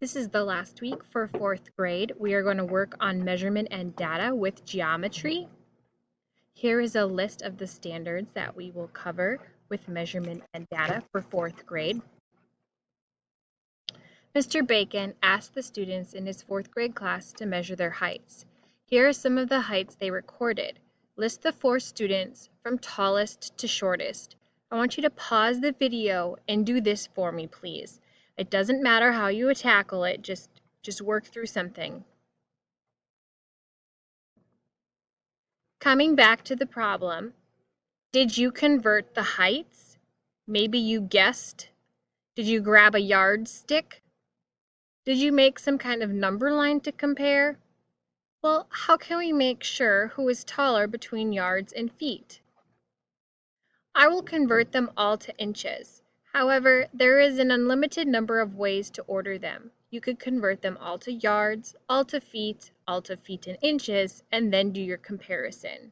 This is the last week for 4th grade. We are going to work on measurement and data with geometry. Here is a list of the standards that we will cover with measurement and data for 4th grade. Mr. Bacon asked the students in his 4th grade class to measure their heights. Here are some of the heights they recorded. List the 4 students from tallest to shortest. I want you to pause the video and do this for me, please. It doesn't matter how you tackle it, just work through something. Coming back to the problem, did you convert the heights? Maybe you guessed. Did you grab a yardstick? Did you make some kind of number line to compare? Well, how can we make sure who is taller between yards and feet? I will convert them all to inches. However, there is an unlimited number of ways to order them. You could convert them all to yards, all to feet and inches, and then do your comparison.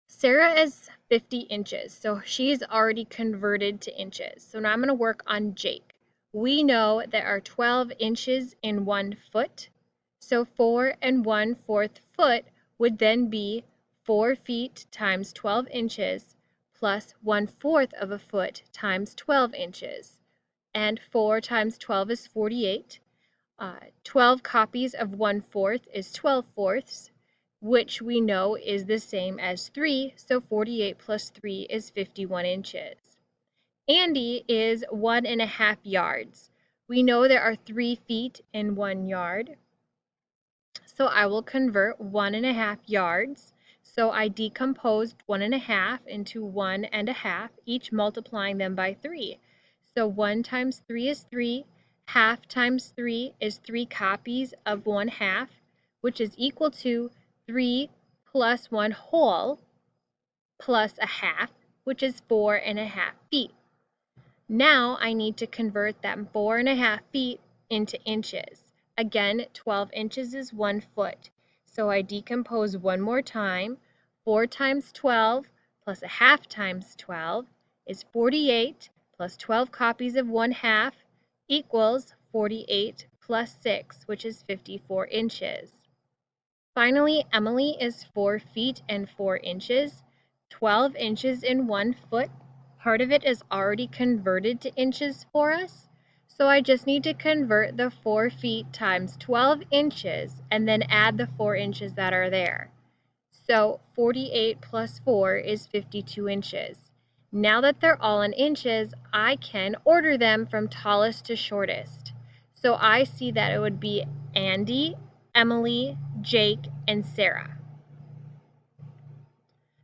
Sarah is 50 inches, so she's already converted to inches. So now I'm going to work on Jake. We know there are 12 inches in 1 foot, so 4 1/4 foot would then be 4 feet times 12 inches plus 1/4 of a foot times 12 inches. And 4 times 12 is 48. 12 copies of 1/4 is 12/4, which we know is the same as 3, so 48 plus 3 is 51 inches. Andy is 1½ yards. We know there are 3 feet in 1 yard, so I will convert 1½ yards. So I decomposed 1½ into 1½, each multiplying them by 3. So 1 times 3 is 3. Half times 3 is 3 copies of 1/2, which is equal to 3 plus 1 whole plus a half, which is 4½ feet. Now I need to convert that 4½ feet into inches. Again, 12 inches is 1 foot. So I decompose one more time. 4 times 12 plus a half times 12 is 48 plus 12 copies of 1/2 equals 48 plus 6, which is 54 inches. Finally, Emily is 4 feet and 4 inches. 12 inches in 1 foot. Part of it is already converted to inches for us, so I just need to convert the 4 feet times 12 inches and then add the 4 inches that are there. So 48 plus 4 is 52 inches. Now that they're all in inches, I can order them from tallest to shortest. So I see that it would be Andy, Emily, Jake, and Sarah.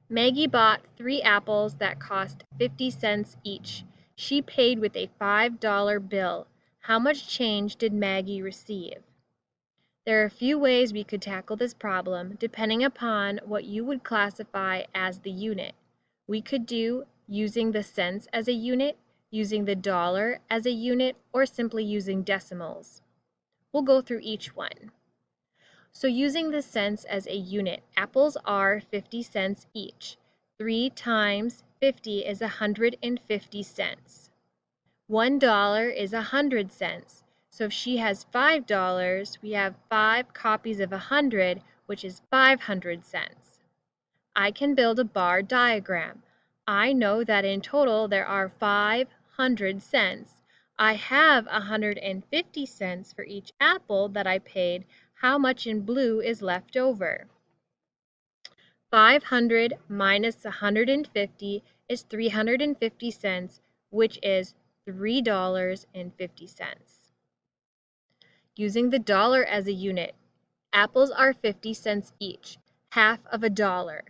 Maggie bought 3 apples that cost 50 cents each. She paid with a $5 bill. How much change did Maggie receive? There are a few ways we could tackle this problem depending upon what you would classify as the unit. We could do using the cents as a unit, using the dollar as a unit, or simply using decimals. We'll go through each one. So using the cents as a unit, apples are 50 cents each. 3 times 50 is 150 cents. $1 is 100 cents. So if she has $5, we have 5 copies of 100, which is 500 cents. I can build a bar diagram. I know that in total there are 500 cents. I have 150 cents for each apple that I paid. How much in blue is left over? 500 minus 150 is 350 cents, which is $3.50. Using the dollar as a unit, apples are 50 cents each, half of a dollar.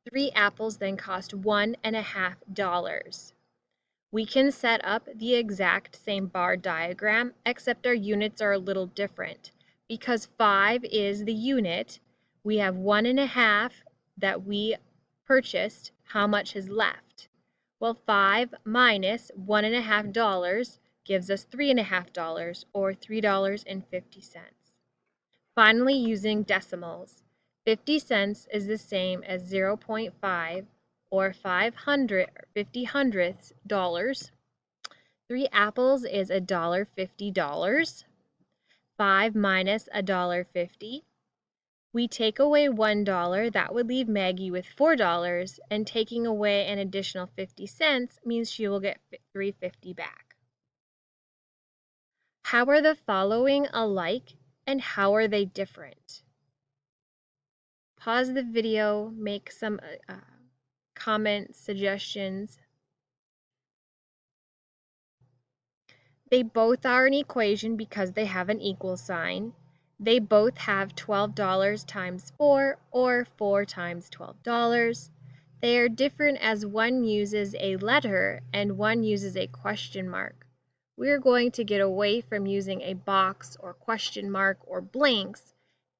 3 apples then cost $1.50. We can set up the exact same bar diagram, except our units are a little different. Because 5 is the unit, we have 1.5 that we purchased. How much is left? Well, 5 minus $1.50 gives us $3.50, or $3.50. Finally, using decimals, 50 cents is the same as 0.5 or 50 hundredths dollars. 3 apples is $1.50. 5 minus $1.50. We take away $1, that would leave Maggie with $4, and taking away an additional 50 cents means she will get $3.50 back. How are the following alike and how are they different? Pause the video, make some comments, suggestions. They both are an equation because they have an equal sign. They both have $12 times 4 or 4 times $12. They are different as one uses a letter and one uses a question mark. We're going to get away from using a box or question mark or blanks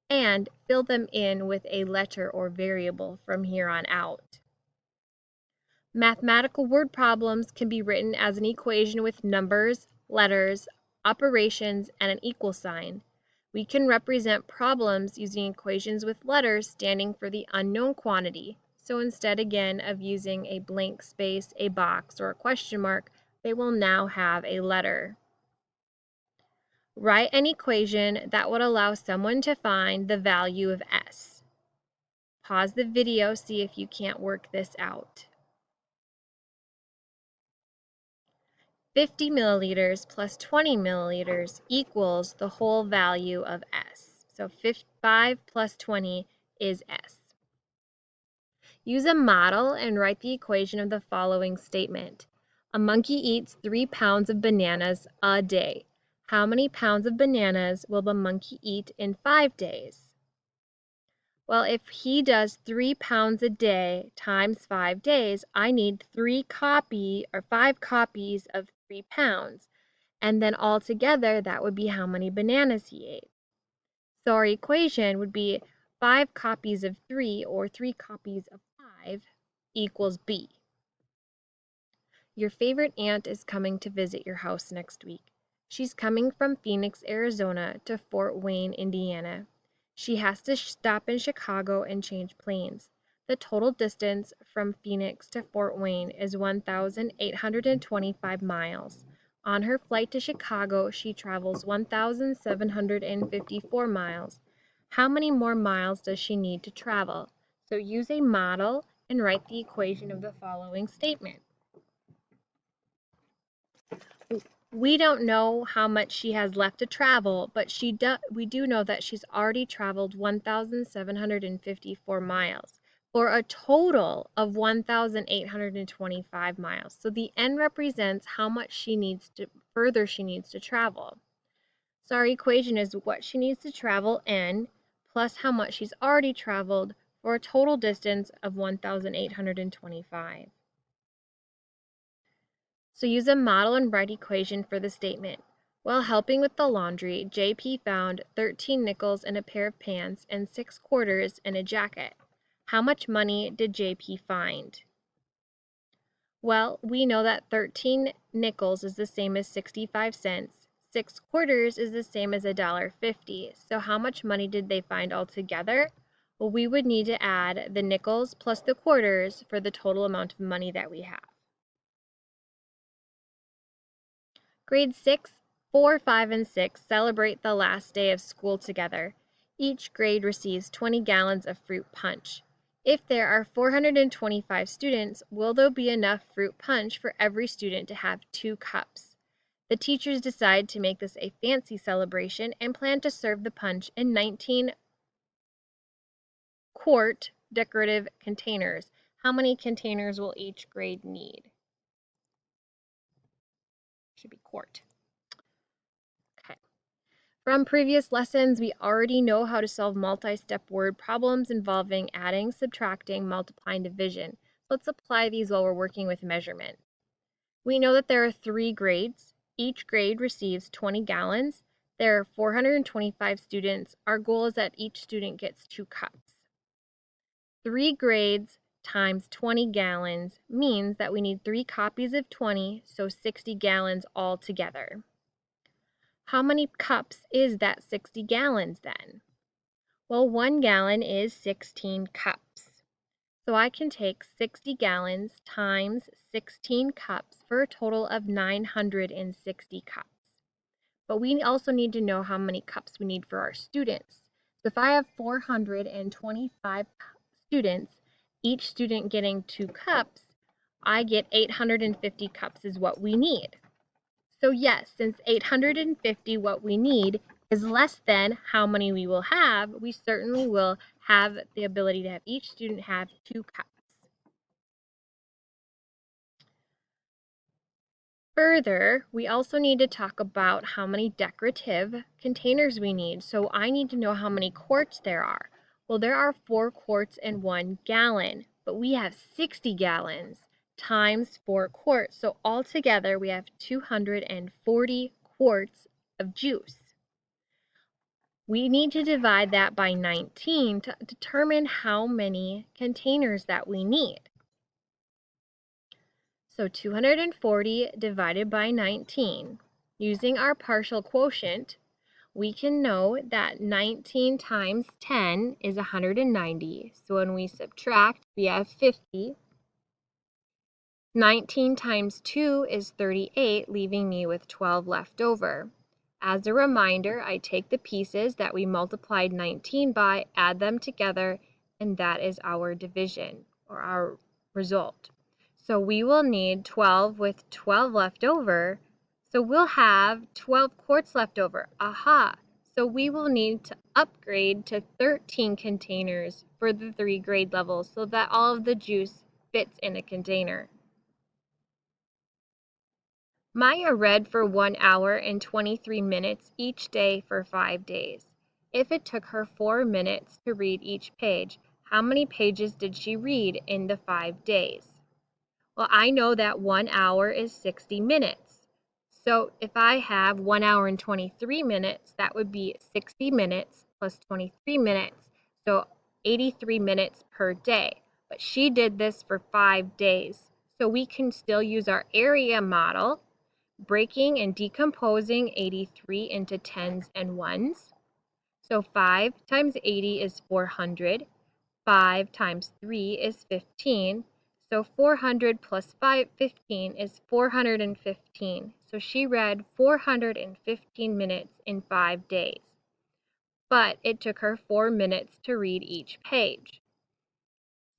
and fill them in with a letter or variable from here on out. Mathematical word problems can be written as an equation with numbers, letters, operations, and an equal sign. We can represent problems using equations with letters standing for the unknown quantity. So instead again of using a blank space, a box, or a question mark, they will now have a letter. Write an equation that would allow someone to find the value of S. Pause the video, see if you can't work this out. 50 milliliters plus 20 milliliters equals the whole value of S. So 5 plus 20 is S. Use a model and write the equation of the following statement. A monkey eats 3 pounds of bananas a day. How many pounds of bananas will the monkey eat in 5 days? Well, if he does 3 pounds a day times 5 days, I need 5 copies of 3 pounds. And then altogether, that would be how many bananas he ate. So our equation would be 5 copies of 3 or 3 copies of 5 equals B. Your favorite aunt is coming to visit your house next week. She's coming from Phoenix, Arizona to Fort Wayne, Indiana. She has to stop in Chicago and change planes. The total distance from Phoenix to Fort Wayne is 1,825 miles. On her flight to Chicago, she travels 1,754 miles. How many more miles does she need to travel? So use a model and write the equation of the following statement. We don't know how much she has left to travel, but we do know that she's already traveled 1,754 miles for a total of 1,825 miles. So the n represents how much further she needs to travel. So our equation is what she needs to travel n plus how much she's already traveled for a total distance of 1,825. So use a model and write equation for the statement. While helping with the laundry, JP found 13 nickels in a pair of pants and 6 quarters in a jacket. How much money did JP find? Well, we know that 13 nickels is the same as 65 cents. 6 quarters is the same as $1.50. So how much money did they find altogether? Well, we would need to add the nickels plus the quarters for the total amount of money that we have. Grade 6, 4, 5, and 6 celebrate the last day of school together. Each grade receives 20 gallons of fruit punch. If there are 425 students, will there be enough fruit punch for every student to have 2 cups? The teachers decide to make this a fancy celebration and plan to serve the punch in 19-quart decorative containers. How many containers will each grade need? Should be quart. Okay. From previous lessons, we already know how to solve multi-step word problems involving adding, subtracting, multiplying, division. Let's apply these while we're working with measurement. We know that there are 3 grades. Each grade receives 20 gallons. There are 425 students. Our goal is that each student gets 2 cups. 3 grades times 20 gallons means that we need 3 copies of 20, so 60 gallons altogether. How many cups is that 60 gallons then? Well, 1 gallon is 16 cups. So I can take 60 gallons times 16 cups for a total of 960 cups. But we also need to know how many cups we need for our students. So if I have 425 students, each student getting 2 cups, I get 850 cups is what we need. So yes, since 850 what we need is less than how many we will have, we certainly will have the ability to have each student have 2 cups. Further, we also need to talk about how many decorative containers we need. So I need to know how many quarts there are. Well, there are 4 quarts in 1 gallon, but we have 60 gallons times 4 quarts. So altogether, we have 240 quarts of juice. We need to divide that by 19 to determine how many containers that we need. So 240 divided by 19. Using our partial quotient, we can know that 19 times 10 is 190. So when we subtract, we have 50. 19 times 2 is 38, leaving me with 12 left over. As a reminder, I take the pieces that we multiplied 19 by, add them together, and that is our division, or our result. So we will need 12 with 12 left over, so we'll have 12 quarts left over. Aha! So we will need to upgrade to 13 containers for the 3 grade levels so that all of the juice fits in a container. Maya read for 1 hour and 23 minutes each day for 5 days. If it took her 4 minutes to read each page, how many pages did she read in the 5 days? Well, I know that 1 hour is 60 minutes. So if I have 1 hour and 23 minutes, that would be 60 minutes plus 23 minutes, so 83 minutes per day. But she did this for 5 days. So we can still use our area model, breaking and decomposing 83 into tens and ones. So 5 times 80 is 400. 5 times 3 is 15. So 400 plus 15 is 415. So she read 415 minutes in 5 days. But it took her 4 minutes to read each page.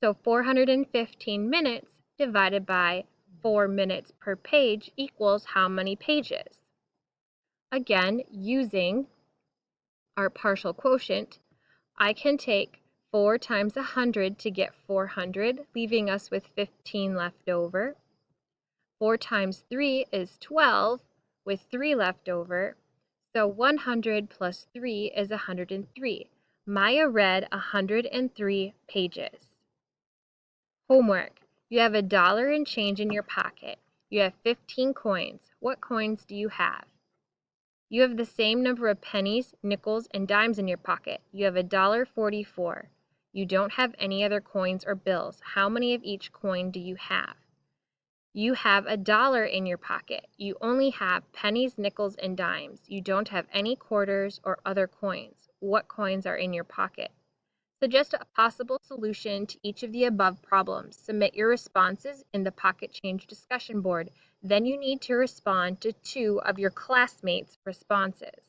So 415 minutes divided by 4 minutes per page equals how many pages? Again, using our partial quotient, I can take 4 times 100 to get 400, leaving us with 15 left over. 4 times 3 is 12, with 3 left over. So 100 plus 3 is 103. Maya read 103 pages. Homework. You have $1 and change in your pocket. You have 15 coins. What coins do you have? You have the same number of pennies, nickels, and dimes in your pocket. You have $1.44. You don't have any other coins or bills. How many of each coin do you have? You have $1 in your pocket. You only have pennies, nickels, and dimes. You don't have any quarters or other coins. What coins are in your pocket? Suggest a possible solution to each of the above problems. Submit your responses in the Pocket Change discussion board. Then you need to respond to 2 of your classmates' responses.